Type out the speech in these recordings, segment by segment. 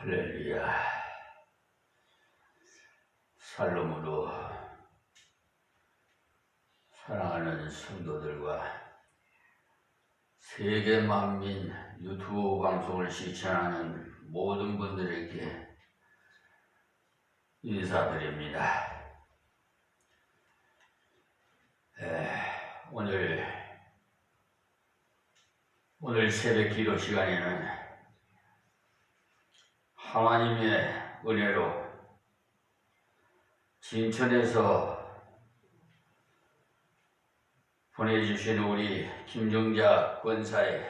할렐루야. 살롬으로 사랑하는 성도들과 세계 만민 유튜브 방송을 시청하는 모든 분들에게 인사드립니다. 오늘 새벽 기도 시간에는 하나님의 은혜로 진천에서 보내주신 우리 김정자 권사의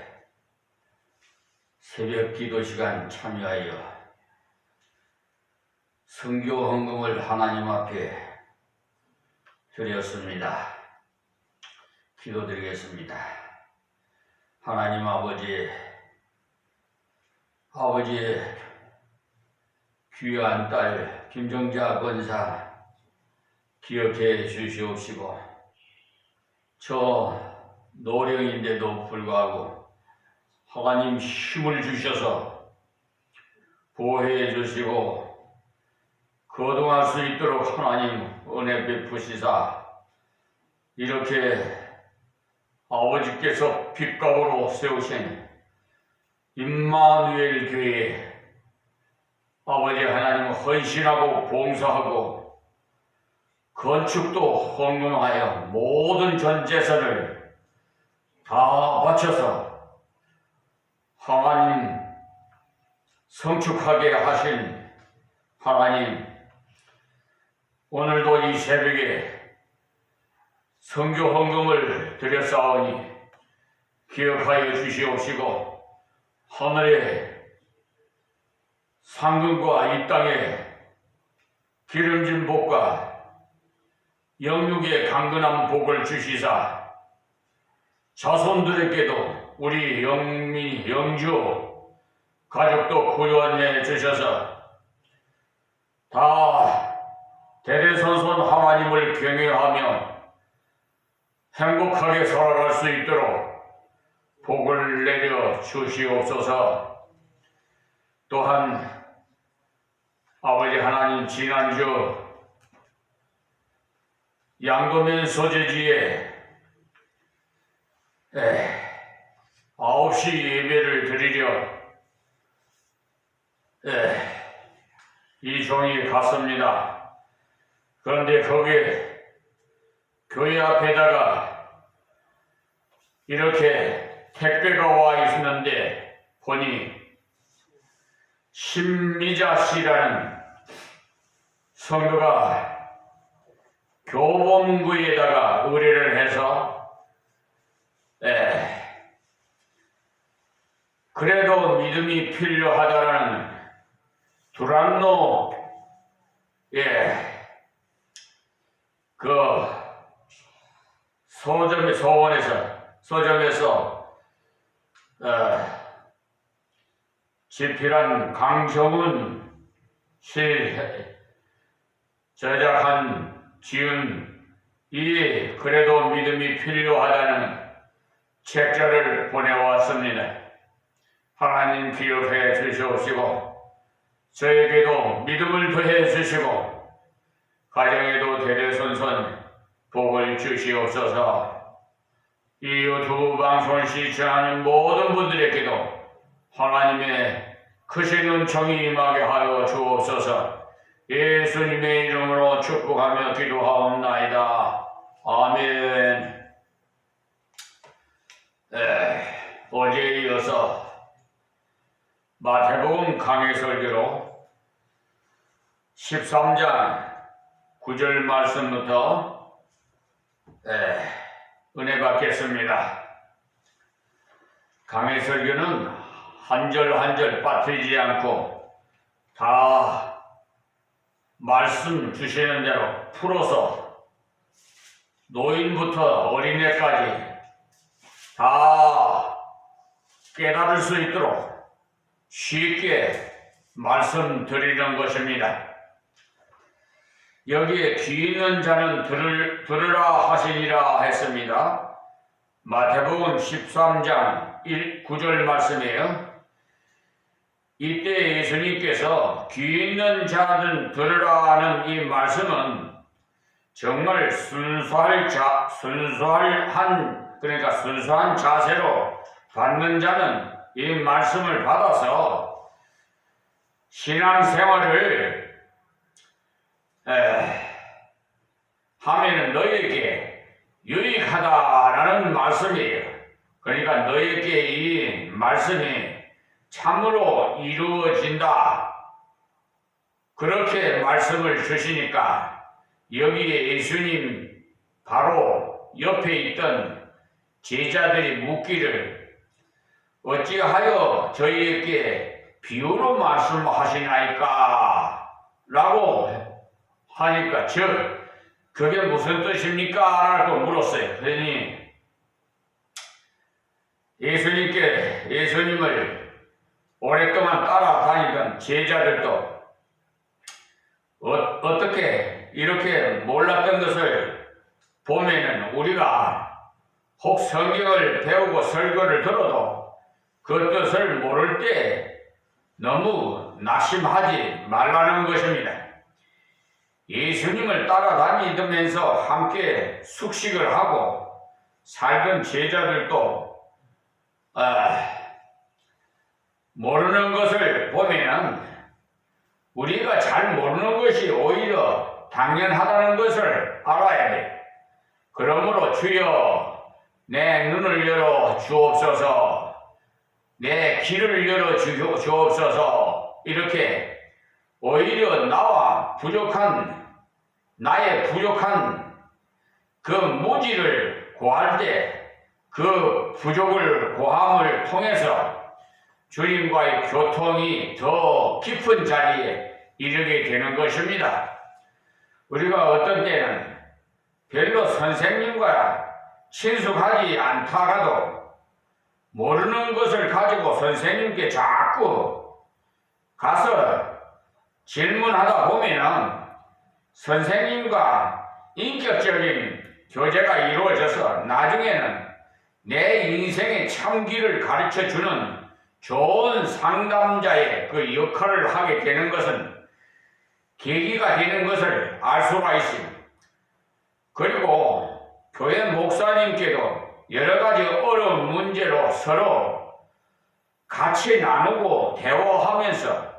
새벽 기도 시간 참여하여 선교 헌금을 하나님 앞에 드렸습니다. 기도드리겠습니다. 하나님 아버지의 귀한 딸 김정자 권사 기억해 주시옵시고, 저 노령인데도 불구하고 하나님 힘을 주셔서 보호해 주시고 거동할 수 있도록 하나님 은혜 베푸시사, 이렇게 아버지께서 빛갑으로 세우신 임마누엘 교회에 아버지 하나님 헌신하고 봉사하고 건축도 헌금하여 모든 전 재산을 다 바쳐서 하나님 성축하게 하신 하나님, 오늘도 이 새벽에 선교 헌금을 드렸사오니 기억하여 주시옵시고, 하늘의 상금과 이 땅의 기름진 복과 영육의 강건한 복을 주시사, 자손들에게도 우리 영주 가족도 구원해 주셔서 다 대대손손 하나님을 경외하며 행복하게 살아갈 수 있도록 복을 내려 주시옵소서. 또한 아버지 하나님, 지난주 양도면 소재지에 9시 예배를 드리려 이 종이 갔습니다. 그런데 거기에 교회 앞에다가 이렇게 택배가 와 있었는데 보니 신미자 씨라는 성도가 교범구에다가 의뢰를 해서 그래도 믿음이 필요하다라는 두란노 그 서점에서 집필한 강정훈 씨 지은 이 그래도 믿음이 필요하다는 책자를 보내왔습니다. 하나님 기억해 주시옵시고, 저에게도 믿음을 더해 주시고 가정에도 대대손손 복을 주시옵소서. 이 유튜브 방송을 시청하는 모든 분들에게도 하나님의 크신 은총이 임하게 하여 주옵소서. 예수님의 이름으로 축복하며 기도하옵나이다. 아멘. 어제에 이어서 마태복음 강해 설교로 13장 9절 말씀부터 은혜 받겠습니다. 강해 설교는 한 절 한 절 빠뜨리지 않고 다 말씀 주시는 대로 풀어서 노인부터 어린애까지 다 깨달을 수 있도록 쉽게 말씀드리는 것입니다. 여기에 귀 있는 자는 들으라 하시니라 했습니다. 마태복음 13장 9절 말씀이에요. 이때 예수님께서 귀 있는 자는 들으라는 이 말씀은 정말 순수한 자세로 받는 자는 이 말씀을 받아서 신앙생활을 하면은 너에게 유익하다라는 말씀이에요. 그러니까 너에게 이 말씀이 참으로 이루어진다. 그렇게 말씀을 주시니까 여기에 예수님 바로 옆에 있던 제자들이 묻기를 어찌하여 저희에게 비유로 말씀하시나이까? 라고 하니까 그게 무슨 뜻입니까? 라고 물었어요. 그러니 예수님을 오랫동안 따라다니던 제자들도 어떻게 이렇게 몰랐던 것을 보면은 우리가 혹 성경을 배우고 설교를 들어도 그 뜻을 모를 때 너무 낙심하지 말라는 것입니다. 예수님을 따라다니면서 함께 숙식을 하고 살던 제자들도 모르는 것을 보면 우리가 잘 모르는 것이 오히려 당연하다는 것을 알아야 돼. 그러므로 주여 내 눈을 열어 주옵소서, 내 귀를 열어 주옵소서, 이렇게 오히려 나의 부족한 그 무지를 고할 때 그 부족을 고함을 통해서 주님과의 교통이 더 깊은 자리에 이르게 되는 것입니다. 우리가 어떤 때는 별로 선생님과 친숙하지 않다가도 모르는 것을 가지고 선생님께 자꾸 가서 질문하다 보면은 선생님과 인격적인 교제가 이루어져서 나중에는 내 인생의 참길을 가르쳐주는 좋은 상담자의 그 역할을 하게 되는 것은 계기가 되는 것을 알 수가 있습니다. 그리고 교회 목사님께도 여러 가지 어려운 문제로 서로 같이 나누고 대화하면서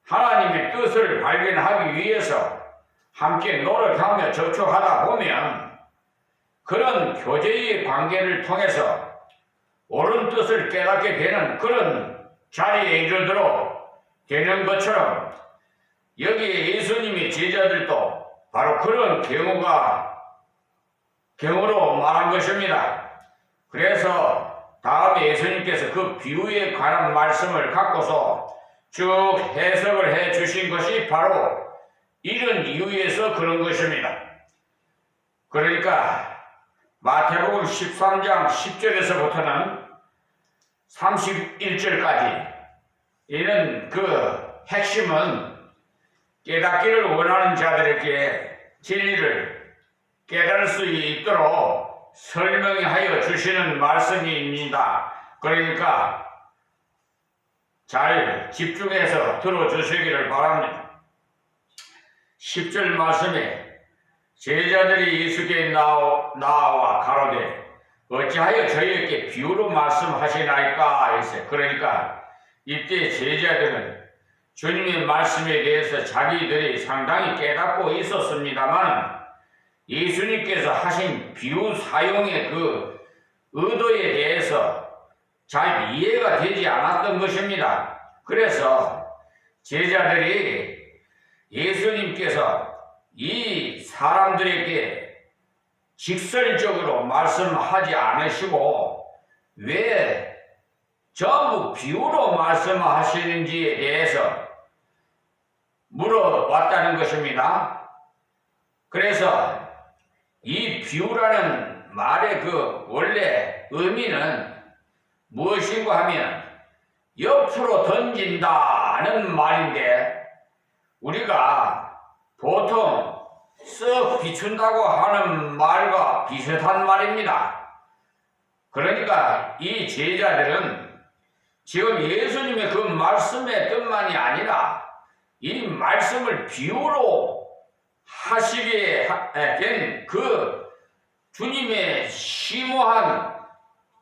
하나님의 뜻을 발견하기 위해서 함께 노력하며 접촉하다 보면 그런 교제의 관계를 통해서 옳은 뜻을 깨닫게 되는 그런 자리에 이르도록 되는 것처럼 여기에 예수님의 제자들도 바로 그런 경우로 말한 것입니다. 그래서 다음에 예수님께서 그 비유에 관한 말씀을 갖고서 쭉 해석을 해 주신 것이 바로 이런 이유에서 그런 것입니다. 그러니까 마태복음 13장 10절에서부터는 31절까지 이런 그 핵심은 깨닫기를 원하는 자들에게 진리를 깨달을 수 있도록 설명하여 주시는 말씀입니다. 그러니까 잘 집중해서 들어주시기를 바랍니다. 10절 말씀에 제자들이 예수께 나와 가로되 어찌하여 저희에게 비유로 말씀하시나이까 했어요. 그러니까 이때 제자들은 주님의 말씀에 대해서 자기들이 상당히 깨닫고 있었습니다만 예수님께서 하신 비유 사용의 그 의도에 대해서 잘 이해가 되지 않았던 것입니다. 그래서 제자들이 예수님께서 이 사람들에게 직설적으로 말씀하지 않으시고 왜 전부 비유로 말씀하시는지에 대해서 물어봤다는 것입니다. 그래서 이 비유라는 말의 그 원래 의미는 무엇인가 하면 옆으로 던진다는 말인데 우리가 보통 쓱 비춘다고 하는 말과 비슷한 말입니다. 그러니까 이 제자들은 지금 예수님의 그 말씀의 뜻만이 아니라 이 말씀을 비유로 하시게 된 그 주님의 심오한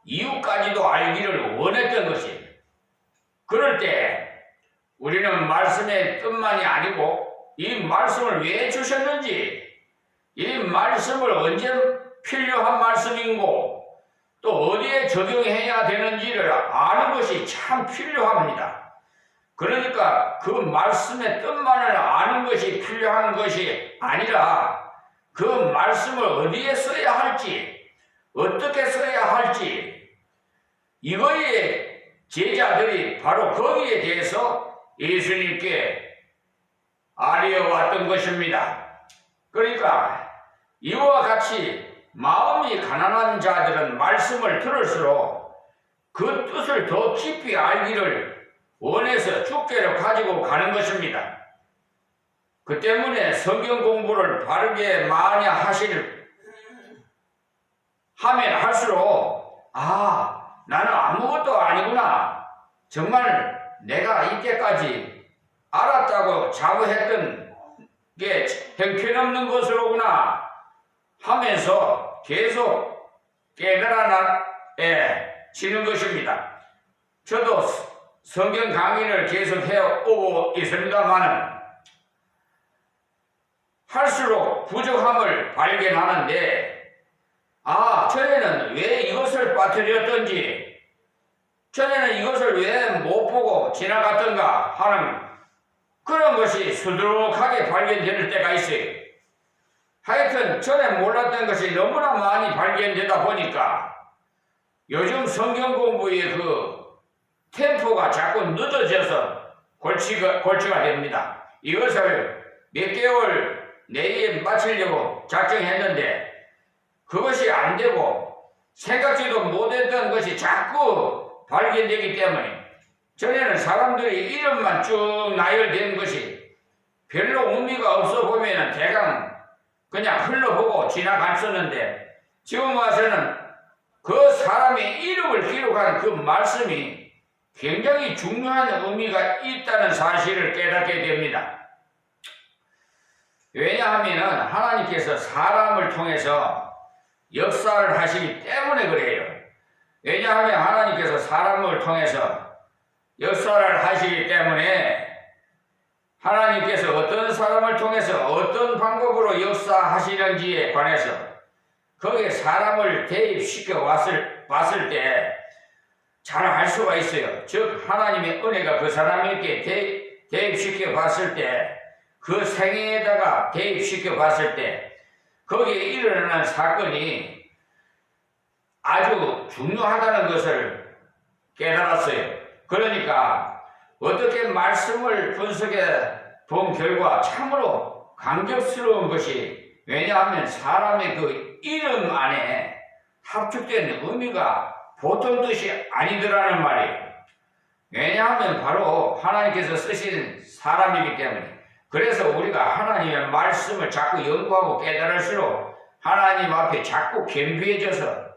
이유까지도 알기를 원했던 것이, 그럴 때 우리는 말씀의 뜻만이 아니고 이 말씀을 왜 주셨는지, 이 말씀을 언제 필요한 말씀인고 또 어디에 적용해야 되는지를 아는 것이 참 필요합니다. 그러니까 그 말씀의 뜻만을 아는 것이 필요한 것이 아니라 그 말씀을 어디에 써야 할지, 어떻게 써야 할지, 이거에 제자들이 바로 거기에 대해서 예수님께 아뢰어왔던 것입니다. 그러니까 이와 같이 마음이 가난한 자들은 말씀을 들을수록 그 뜻을 더 깊이 알기를 원해서 주께로 가지고 가는 것입니다. 그 때문에 성경 공부를 바르게 많이 하면 할수록, 나는 아무것도 아니구나, 정말 내가 이때까지 알았다고 자부했던 게 형편없는 것으로구나 하면서 계속 깨달아지는 것입니다. 저도 성경 강의를 계속 해오고 있습니다만 할수록 부족함을 발견하는데, 전에는 왜 이것을 빠뜨렸던지, 전에는 이것을 왜 못 보고 지나갔던가 하는 그런 것이 수두룩하게 발견될 때가 있어요. 하여튼 전에 몰랐던 것이 너무나 많이 발견되다 보니까 요즘 성경 공부의 그 템포가 자꾸 늦어져서 골치가 됩니다. 이것을 몇 개월 내에 마치려고 작정했는데 그것이 안 되고 생각지도 못했던 것이 자꾸 발견되기 때문에, 전에는 사람들이 이름만 쭉 나열된 것이 별로 의미가 없어 보면은 대강 그냥 흘러보고 지나갔었는데, 지금 와서는 그 사람의 이름을 기록한 그 말씀이 굉장히 중요한 의미가 있다는 사실을 깨닫게 됩니다. 왜냐하면 하나님께서 사람을 통해서 역사를 하시기 때문에 그래요. 왜냐하면 하나님께서 사람을 통해서 역사를 하시기 때문에, 하나님께서 어떤 사람을 통해서 어떤 방법으로 역사하시는지에 관해서 거기에 사람을 대입시켜 봤을 때 잘 알 수가 있어요. 즉 하나님의 은혜가 그 사람에게 대입시켜 봤을 때, 그 생애에다가 대입시켜 봤을 때 거기에 일어나는 사건이 아주 중요하다는 것을 깨달았어요. 그러니까 어떻게 말씀을 분석해 본 결과 참으로 감격스러운 것이, 왜냐하면 사람의 그 이름 안에 합축된 의미가 보통 뜻이 아니더라는 말이에요. 왜냐하면 바로 하나님께서 쓰신 사람이기 때문에. 그래서 우리가 하나님의 말씀을 자꾸 연구하고 깨달을수록 하나님 앞에 자꾸 겸비해져서,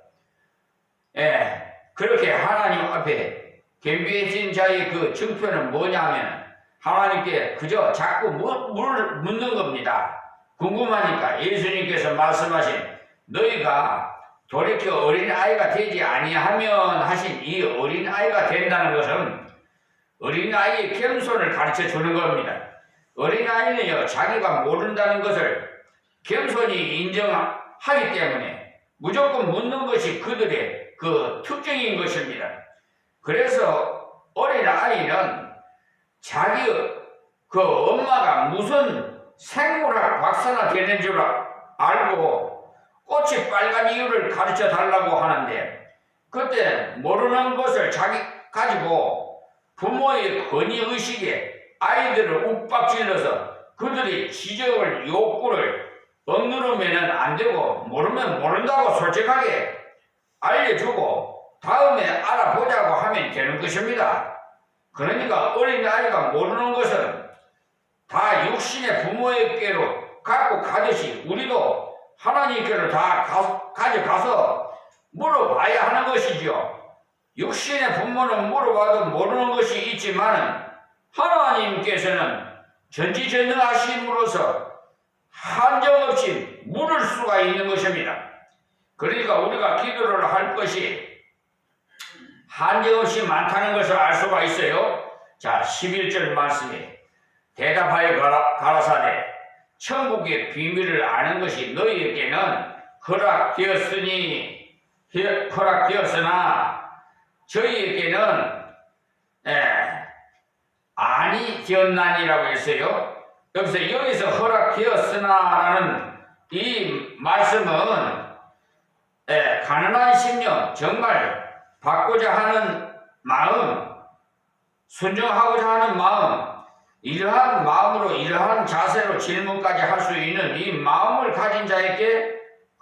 그렇게 하나님 앞에 겸비해진 자의 그 증표는 뭐냐면 하나님께 그저 자꾸 묻는 겁니다. 궁금하니까. 예수님께서 말씀하신 너희가 돌이켜 어린아이가 되지 아니하면 하신 이 어린아이가 된다는 것은 어린아이의 겸손을 가르쳐 주는 겁니다. 어린아이는요, 자기가 모른다는 것을 겸손히 인정하기 때문에 무조건 묻는 것이 그들의 그 특징인 것입니다. 그래서 어린아이는 자기 그 엄마가 무슨 생물학 박사나 되는 줄 알고 꽃이 빨간 이유를 가르쳐 달라고 하는데, 그때 모르는 것을 가지고 부모의 권위의식에 아이들을 욱박질러서 그들이 지적을 욕구를 억누르면 안 되고, 모르면 모른다고 솔직하게 알려주고 다음에 알아보자고 하면 되는 것입니다. 그러니까 어린아이가 모르는 것은 다 육신의 부모에게로 갖고 가듯이 우리도 하나님께로 다 가져가서 물어봐야 하는 것이죠. 육신의 부모는 물어봐도 모르는 것이 있지만 하나님께서는 전지전능하심으로써 한정없이 물을 수가 있는 것입니다. 그러니까 우리가 기도를 할 것이 한정없이 많다는 것을 알 수가 있어요. 자, 11절 말씀에 대답하여 가라사대 천국의 비밀을 아는 것이 너희에게는 허락되었으나 저희에게는 아니 되었나니라고 했어요. 여기서 허락되었으나라는 이 말씀은 가난한 심령, 정말 받고자 하는 마음, 순종하고자 하는 마음, 이러한 마음으로 이러한 자세로 질문까지 할 수 있는 이 마음을 가진 자에게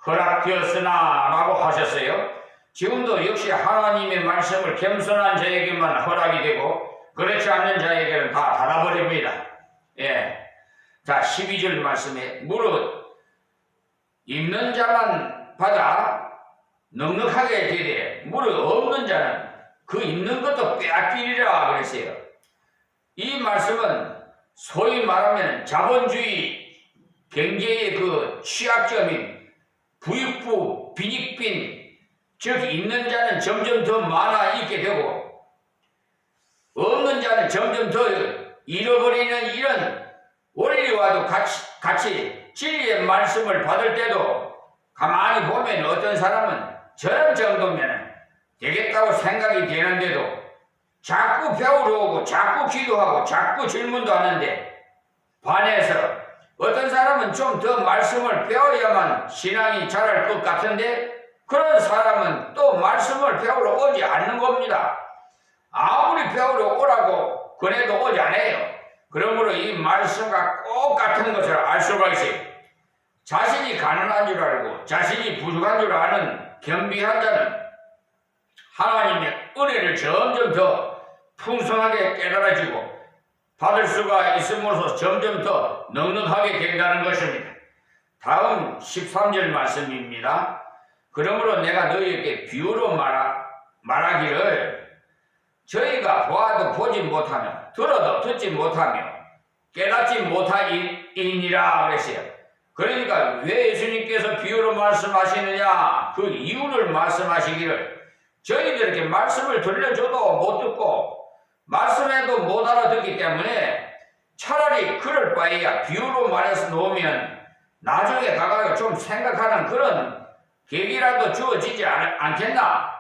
허락되었으나 라고 하셨어요. 지금도 역시 하나님의 말씀을 겸손한 자에게만 허락이 되고 그렇지 않는 자에게는 다 닫아버립니다. 자, 12절 말씀에 무릇 있는 자만 받아 넉넉하게 되되 무릇 없는 자는 그 있는 것도 빼앗기리라 그랬어요. 이 말씀은 소위 말하면 자본주의 경제의 그 취약점인 부익부 빈익빈, 즉 있는 자는 점점 더 많아 있게 되고 없는 자는 점점 더 잃어버리는 이런 원리와도 같이 진리의 말씀을 받을 때도 가만히 보면 어떤 사람은 저런 정도면 되겠다고 생각이 되는데도 자꾸 배우러 오고 자꾸 기도하고 자꾸 질문도 하는데 반해서 어떤 사람은 좀 더 말씀을 배워야만 신앙이 자랄 것 같은데 그런 사람은 또 말씀을 배우러 오지 않는 겁니다. 아무리 배우러 오라고 그래도 오지 않아요. 그러므로 이 말씀과 꼭 같은 것을 알 수가 있어요. 자신이 가난한 줄 알고 자신이 부족한 줄 아는 겸비한 자는 하나님의 은혜를 점점 더 풍성하게 깨달아지고 받을 수가 있음으로써 점점 더 넉넉하게 된다는 것입니다. 다음 13절 말씀입니다. 그러므로 내가 너희에게 비유로 말하기를 저희가 보아도 보지 못하며 들어도 듣지 못하며 깨닫지 못하이니라 그랬어요. 그러니까 왜 예수님께서 비유로 말씀하시느냐 그 이유를 말씀하시기를 저희들에게 말씀을 들려줘도 못 듣고 말씀해도 못 알아듣기 때문에 차라리 그럴 바에야 비유로 말해서 놓으면 나중에 가가지고 좀 생각하는 그런 계기라도 주어지지 않겠나.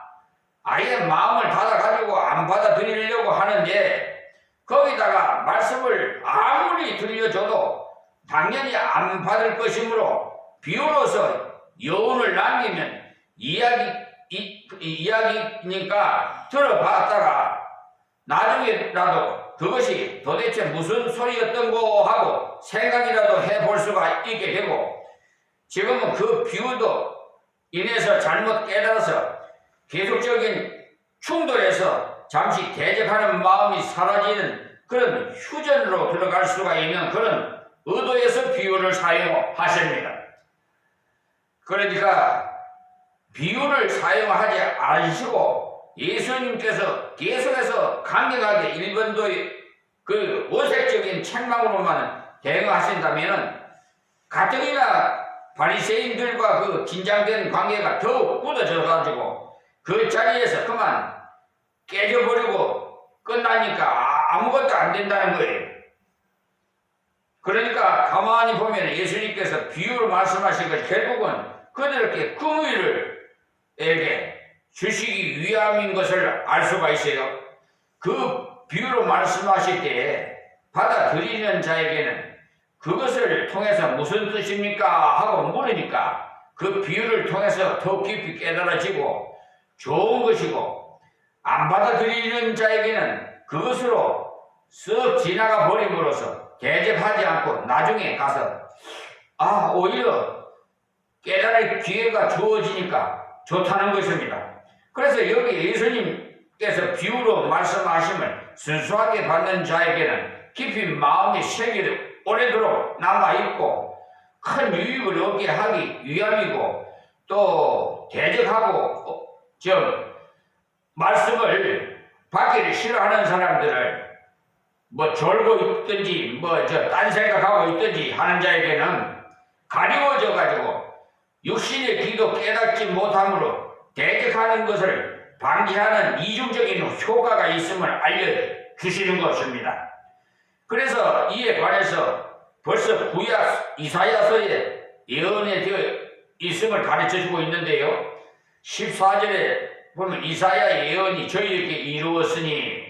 아예 마음을 닫아가지고 안 받아들이려고 하는데 거기다가 말씀을 아무리 들려줘도 당연히 안 받을 것이므로 비유로서 여운을 남기면 이야기니까 들어봤다가 나중에라도 그것이 도대체 무슨 소리였던 거 하고 생각이라도 해볼 수가 있게 되고 지금은 그 비유도 인해서 잘못 깨달아서 계속적인 충돌에서 잠시 대적하는 마음이 사라지는 그런 휴전으로 들어갈 수가 있는 그런 의도에서 비유를 사용하십니다. 그러니까 비유를 사용하지 않으시고 예수님께서 계속해서 강력하게 일본도의 그 어색적인 책망으로만 대응하신다면 가뜩이나 바리새인들과 그 긴장된 관계가 더욱 굳어져 가지고 그 자리에서 그만 깨져버리고 끝나니까 아무것도 안 된다는 거예요. 그러니까 가만히 보면 예수님께서 비유를 말씀하신 것이 결국은 그들에게 긍휼을 주시기 위함인 것을 알 수가 있어요. 그 비유로 말씀하실 때 받아들이는 자에게는 그것을 통해서 무슨 뜻입니까? 하고 물으니까 그 비유를 통해서 더 깊이 깨달아지고 좋은 것이고 안 받아들이는 자에게는 그것으로 쓱 지나가 버림으로써 대접하지 않고 나중에 가서 오히려 깨달을 기회가 주어지니까 좋다는 것입니다. 그래서 여기 예수님께서 비유로 말씀하심을 순수하게 받는 자에게는 깊이 마음의 세계도 오래도록 남아있고 큰 유익을 얻게 하기 위함이고 또 대적하고 말씀을 받기를 싫어하는 사람들을 뭐 졸고 있든지 뭐 저 딴 생각하고 있든지 하는 자에게는 가리워져 가지고 육신의 기도 깨닫지 못함으로 대적하는 것을 방지하는 이중적인 효과가 있음을 알려주시는 것입니다. 그래서 이에 관해서 벌써 구약 이사야서에 예언에 되어 있음을 가르쳐주고 있는데요. 14절에 보면 이사야 예언이 저희에게 이루었으니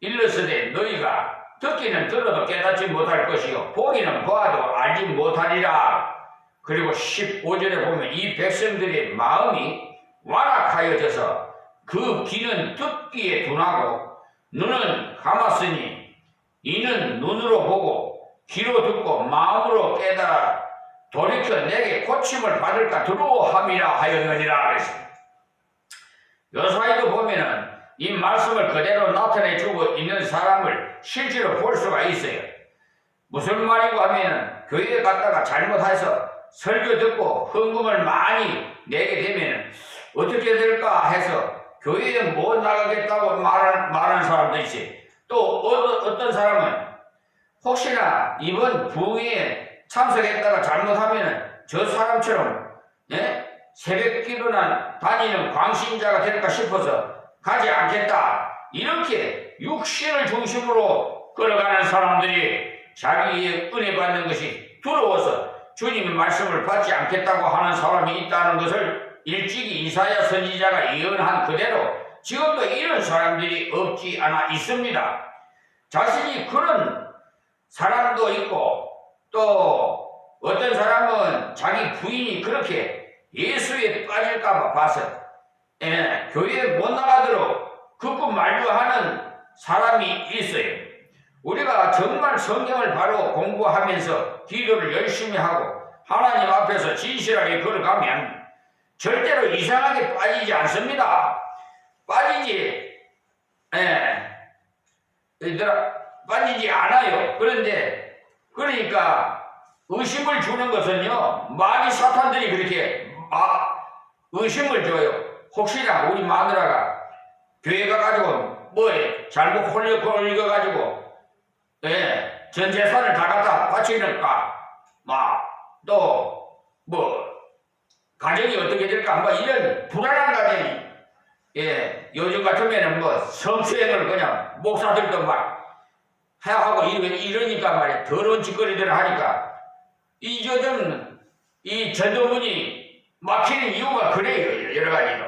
일러스되 너희가 듣기는 들어도 깨닫지 못할 것이요 보기는 보아도 알지 못하리라. 그리고 15절에 보면 이 백성들의 마음이 완악하여져서 그 귀는 듣기에 둔하고 눈은 감았으니 이는 눈으로 보고 귀로 듣고 마음으로 깨달아 돌이켜 내게 고침을 받을까 두려워함이라 하였느니라 그랬습니다. 요사이도 보면은 이 말씀을 그대로 나타내 주고 있는 사람을 실제로 볼 수가 있어요. 무슨 말이고 하면은 교회에 갔다가 잘못해서 설교 듣고 헌금을 많이 내게 되면은 어떻게 될까 해서 교회에 못 나가겠다고 말하는 사람도 있어요. 또 어떤 사람은 혹시나 이번 부흥회에 참석했다가 잘못하면은 저 사람처럼 새벽 기도나 다니는 광신자가 될까 싶어서 가지 않겠다. 이렇게 육신을 중심으로 끌어가는 사람들이 자기의 은혜 받는 것이 두려워서 주님의 말씀을 받지 않겠다고 하는 사람이 있다는 것을 일찍이 이사야 선지자가 예언한 그대로 지금도 이런 사람들이 없지 않아 있습니다. 자신이 그런 사람도 있고 또 어떤 사람은 자기 부인이 그렇게 예수에 빠질까봐 봐서 교회에 못 나가도록 극구 만류하는 사람이 있어요. 우리가 정말 성경을 바로 공부하면서 기도를 열심히 하고 하나님 앞에서 진실하게 걸어가면 절대로 이상하게 빠지지 않습니다. 빠지지 않아요. 그런데 그러니까 의심을 주는 것은요, 마귀 사탄들이 그렇게 의심을 줘요. 혹시나 우리 마누라가 교회 가가지고 뭐에 잘못 홀려가지고 전 재산을 다 갖다 바치니까 또 뭐 가정이 어떻게 될까 뭐 이런 불안한 가정이 요즘 같으면은 뭐 성수행을 그냥 목사들도 막 하고 이러니까 말이야 더러운 짓거리들을 하니까 이 전도문이 막히는 이유가 그래요. 여러 가지로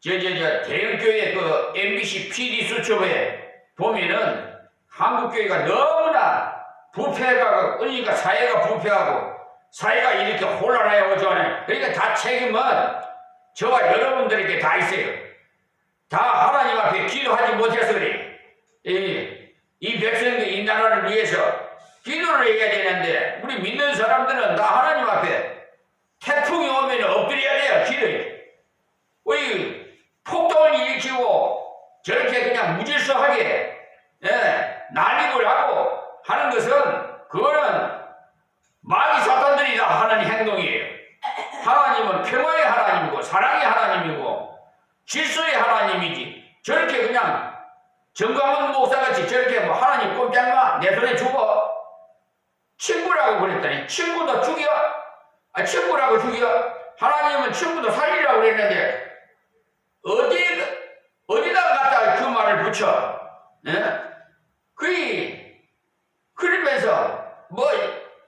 대형교회 그 MBC PD 수첩에 보면은 한국교회가 너무나 부패가 그러니까 사회가 부패하고 사회가 이렇게 혼란하여 오죠. 그러니까 다 책임은 저와 여러분들에게 다 있어요. 다 하나님 앞에 기도하지 못해서 그래. 이 백성들 이 나라를 위해서 기도를 해야 되는데 우리 믿는 사람들은 다 하나님 앞에 태풍이 오면 엎드려야 돼요. 기도해. 우리 폭동을 일으키고 저렇게 그냥 무질서하게 난입을 하고 하는 것은 그거는 마귀 사탄들이 다 하는 행동이에요. 하나님은 평화의 하나님이고 사랑의 하나님이고 질서의 하나님이지. 저렇게 그냥 정광훈 목사같이 저렇게 뭐 하나님 꼼짝마 내 손에 죽어 친구라고 그랬더니 친구도 죽여. 친구라고 죽여. 하나님은 친구도 살리라고 그랬는데 어디다가 갖다 그 말을 붙여. 그러면서 뭐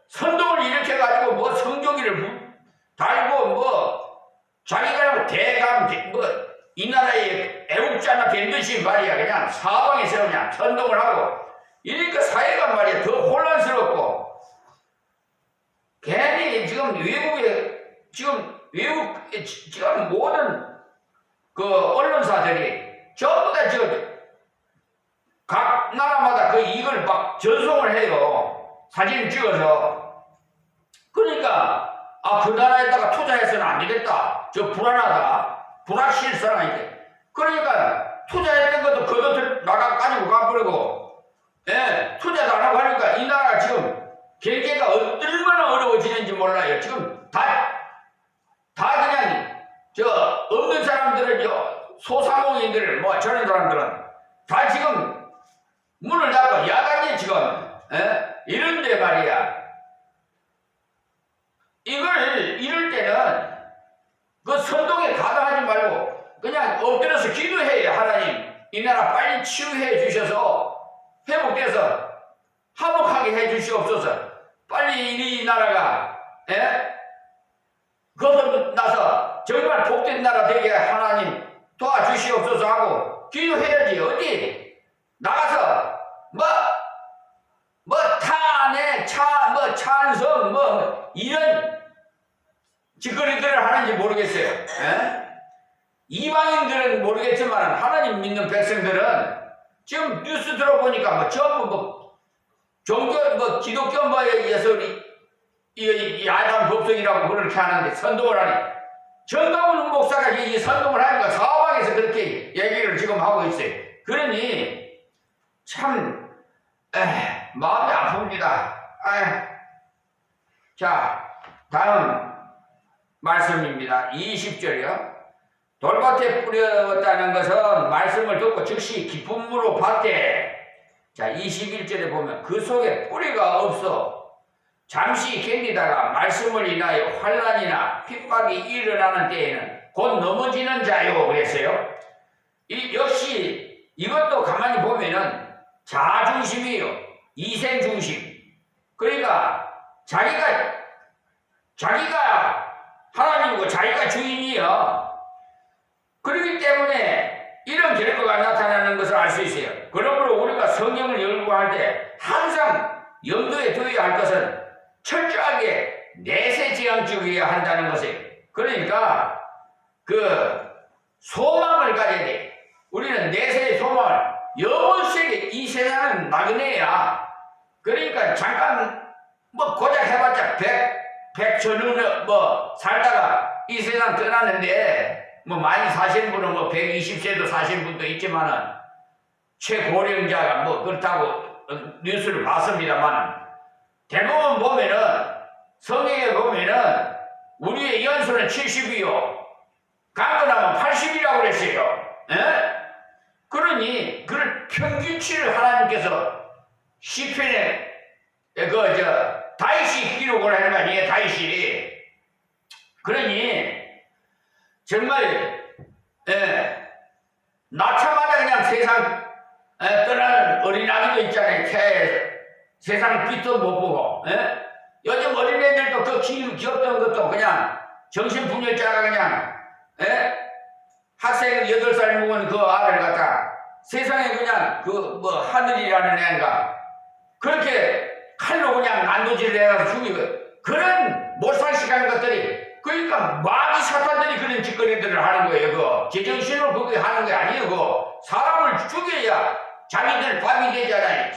선동을 일으켜가지고 뭐 성조기를 달고 뭐 자기가 대감 뭐 이 나라의 애국자나 된 듯이 말이야 그냥 사방에서 그냥 선동을 하고 이러니까 사회가 말이야 더 혼란스럽고 괜히 지금 지금 모든 그 언론사들이 전부 다 지금 각 나라마다 그 이걸 막 전송을 해요. 사진을 찍어서. 그러니까 그 나라에다가 투자해서는 안 되겠다. 저 불안하다. 불확실성이게. 그러니까 투자했던 것도 그것들 나가가지고 가버리고 투자도 안 하고 하니까 이 나라가 지금 경제가 얼마나 어려워지는지 몰라요. 지금 다 그냥 없는 사람들은 소상공인 이런데 말이야. 이럴 때는 그 선동에 가담하지 말고 그냥 엎드려서 기도해요. 하나님, 이 나라 빨리 치유해 주셔서 회복돼서 화목하게 해 주시옵소서. 빨리 이 나라가 거듭나서 정말 복된 나라 되게 하나님 도와주시옵소서 하고 기도해야지. 어디 나가서 탄핵, 찬성, 이런 짓거리들을 하는지 모르겠어요. 이방인들은 모르겠지만 하나님 믿는 백성들은 지금 뉴스 들어보니까 전부 종교, 기독교 예설이 야당 법석이라고 그렇게 하는데 선동을 하니, 정강훈 목사가 이 선동을 하니까 사방에서 그렇게 얘기를 지금 하고 있어요. 그러니 참 마음이 아픕니다. 자, 다음 말씀입니다. 20절이요. 돌밭에 뿌렸다는 것은 말씀을 듣고 즉시 기쁨으로 받되, 자 21절에 보면 그 속에 뿌리가 없어 잠시 견디다가 말씀을 인하여 환난이나 핍박이 일어나는 때에는 곧 넘어지는 자요 그랬어요. 역시 이것도 가만히 보면은 자중심이에요. 이생중심. 그러니까 자기가 하나님이고 자기가 주인이요. 그렇기 때문에 이런 결과가 나타나는 것을 알 수 있어요. 그러므로 우리가 성경을 연구할 때 항상 염두에 두어야 할 것은 철저하게 내세지향적이어야 한다는 것이에요. 그러니까 그 소망을 가져야 돼. 우리는 내세의 소망을, 영원세계 이 세상은 나그네야. 그러니까 잠깐 고작 해봤자 100전후는 살다가 이 세상 떠나는데, 많이 사신 분은 120세도 사신 분도 있지만은 최고령자가 그렇다고 뉴스를 봤습니다만은, 대부분 보면은 성경에 보면은 우리의 연수는 70이요 강건하면 80이라고 그랬어요. 그러니 그걸 평균치를 하나님께서 시편에 다윗이 기록을 하는 거 아니에요. 다윗이. 그러니 정말 낳자마자 그냥 세상 떠나는 어린아기도 있잖아요. 세상 빛도 못 보고. 요즘 어린애들도 그 귀엽던 것도 그냥 정신분열자가 그냥 학생 8살 먹은 그 아를 갖다 세상에 그냥 하늘이라는 애인가 그렇게 칼로 그냥 난도질을 해서 죽이고, 그런 못살시간 것들이, 그러니까 마귀 사탄들이 그런 짓거리들을 하는 거예요. 제정신으로 그거 하는 게 아니에요. 사람을 죽여야 자기들 밥이 되잖아요.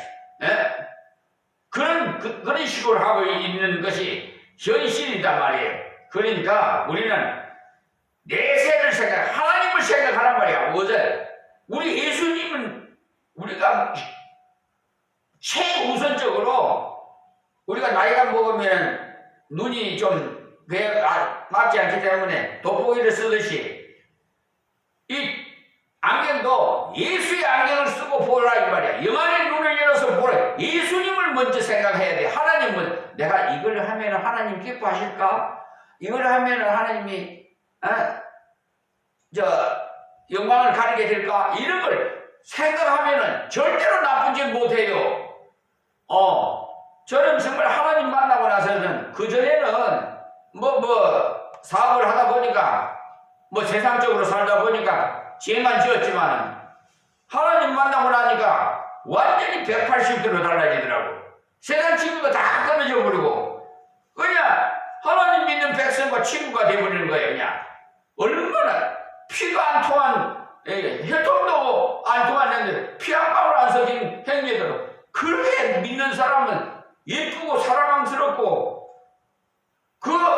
그런 식으로 하고 있는 것이 현실이단 말이에요. 그러니까 우리는 내세를 하나님을 생각하란 말이야. 우리 예수님은 우리가 최우선적으로, 우리가 나이가 먹으면 눈이 좀 맞지 않기 때문에 돋보기를 쓰듯이 이 안경도 예수의 안경을 쓰고 보라 이 말이야. 영안의 눈을 열어서 보라. 예수님을 먼저 생각해야 돼. 하나님은 내가 이걸 하면 하나님 기뻐하실까? 이걸 하면 하나님이 영광을 가리게 될까? 이런 걸 생각하면은 절대로 나쁜 짓 못해요. 저는 정말 하나님 만나고 나서는, 그전에는 사업을 하다 보니까 세상적으로 살다 보니까 죄만 지었지만은 하나님 만나고 나니까 완전히 180도로 달라지더라고. 세상 친구가 다 끊어져 버리고 그냥 하나님 믿는 백성과 친구가 되어버리는 거예요. 그냥 얼마나 피도 안 통한, 혈통도 안 통하는데 피 한 방울 안 섞인 행위대로 그렇게 믿는 사람은 예쁘고 사랑스럽고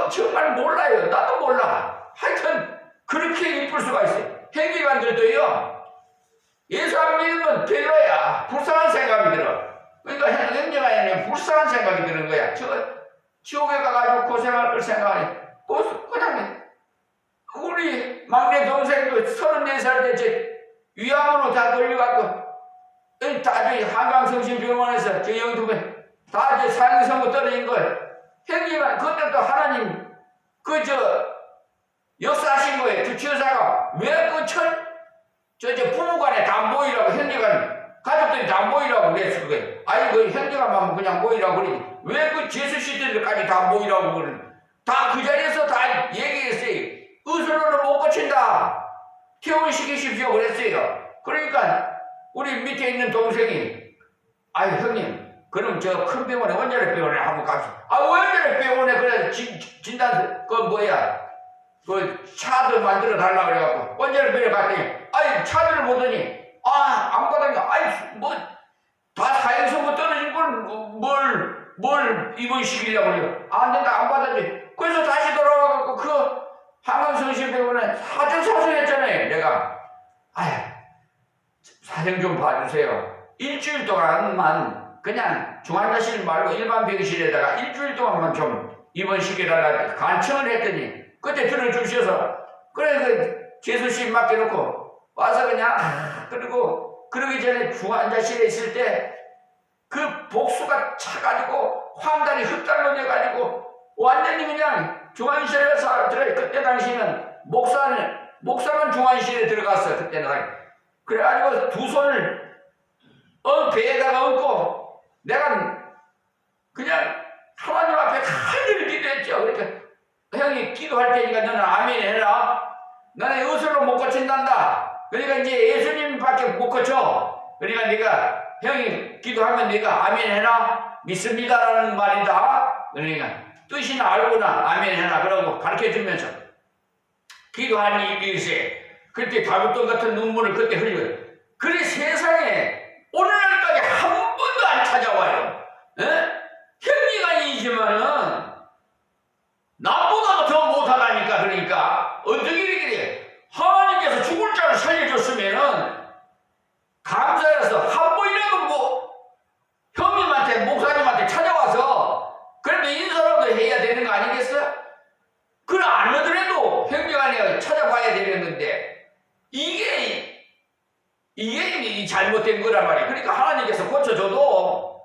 정말 몰라요. 나도 몰라. 하여튼 그렇게 예쁠 수가 있어요. 행위관들도요. 예수 안 믿으면 별로야. 불쌍한 생각이 들어. 그러니까 행정가 아니라 불쌍한 생각이 드는 거야. 지옥에 가가지고 고생할 걸 생각하니 그냥 우리 막내 동생도 34살 때 위암으로 다 걸려갖고 한강성심병원에서 저 영두배 다 이제 사형선고 떨어진 걸 형님은 그때도 하나님 역사하신 거예요. 그 지어사가 왜 부부간에 다 모이라고 형제간 가족들이 다 모이라고 그랬을 거예요. 아니 그 형제간만 그냥 모이라고 그러지 왜 그 제수 시대들까지 다 모이라고 그러는 다 그 자리에서 다 얘기했어요. 의술로는 못 고친다. 퇴원시키십시오 그랬어요. 그러니까 우리 밑에 있는 동생이 아유 형님 그럼 저 큰 병원에 원자력 병원에 한번 갑시다. 아 원자력 병원에 그래 진단 그 차도 만들어 달라 그래갖고 원자력 병원에 갔더니 아이 차들을 보더니 안 받았냐 아이 뭐 다 사형선고 떨어진 걸 뭘 입원시키려고 그래요. 안 된다 안 받았지. 그래서 다시 돌아와갖고 그 한강성심병원에 사정사정했잖아요. 내가 아휴 사정 좀 봐주세요. 일주일 동안만 그냥 중환자실 말고 일반 병실에다가 일주일 동안만 좀 입원시켜달라 간청을 했더니 그때 들어주셔서 그래 그 제수씨 맡겨놓고 와서 그냥 그리고 그러기 전에 중환자실에 있을 때 그 복수가 차가지고 황달이 흑달로내가지고 완전히 그냥 중환실에 가서 들어요. 그때 당시는 목사는 중환실에 들어갔어. 그때는 그래가지고 두 손을 배에다가 얹고 내가 그냥 하나님 앞에 간절히 기도했죠. 그러니까 형이 기도할 테니까 너는 아멘 해라. 나는 의술로 못 고친단다. 그러니까 이제 예수님밖에 못 고쳐. 그러니까 네가 형이 기도하면 네가 아멘 해라. 믿습니다라는 말이다. 그러니까 뜻이나 알고나 아멘 해라. 그러고 가르쳐주면서 기도한 일일세. 그때 다윗돈 같은 눈물을 그때 흘려요. 그래 세상에 오늘날까지 한 번도 안 찾아와요. 형리간이지만은 나보다도 더 못하다니까. 그러니까 어떻게 이렇게 하나님께서 죽을 자를 살려줬으면은 감사해서 한 번이라도 뭐 형님한테 목사님한테 찾아와서 그래도 인사라도 해야 되는 거 아니겠어? 그걸 안 하더라도 형제간에 찾아봐야 되는 건데 이게 잘못된 거란 말이에요. 그러니까 하나님께서 고쳐줘도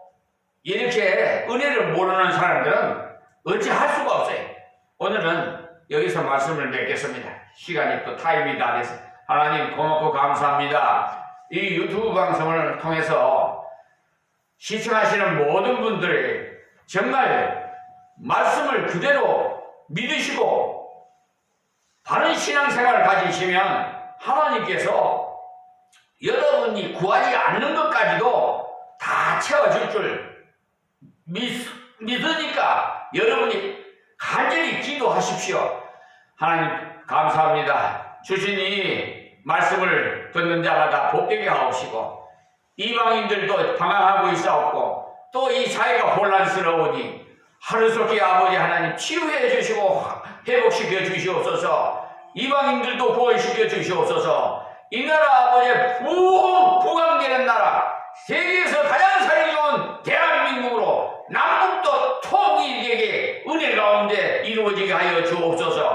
이렇게 은혜를 모르는 사람들은 어찌할 수가 없어요. 오늘은 여기서 말씀을 맺겠습니다. 시간이 또 타임이 다 돼서 하나님 고맙고 감사합니다. 이 유튜브 방송을 통해서 시청하시는 모든 분들이 정말 말씀을 그대로 믿으시고 바른 신앙생활을 가지시면 하나님께서 여러분이 구하지 않는 것까지도 다 채워줄 줄 믿으니까 여러분이 간절히 기도하십시오. 하나님 감사합니다. 주신 이 말씀을 듣는 자마다 복되게 하옵시고 이방인들도 방황하고 있사옵고 또 이 사회가 혼란스러우니 하루속히 아버지 하나님 치유해 주시고 회복시켜 주시옵소서. 이방인들도 구원시켜 주시옵소서. 이 나라 아버지 부강되는 나라 세계에서 가장 살기 좋은 대한민국으로 남북도 통일되게 은혜 가운데 이루어지게 하여 주옵소서.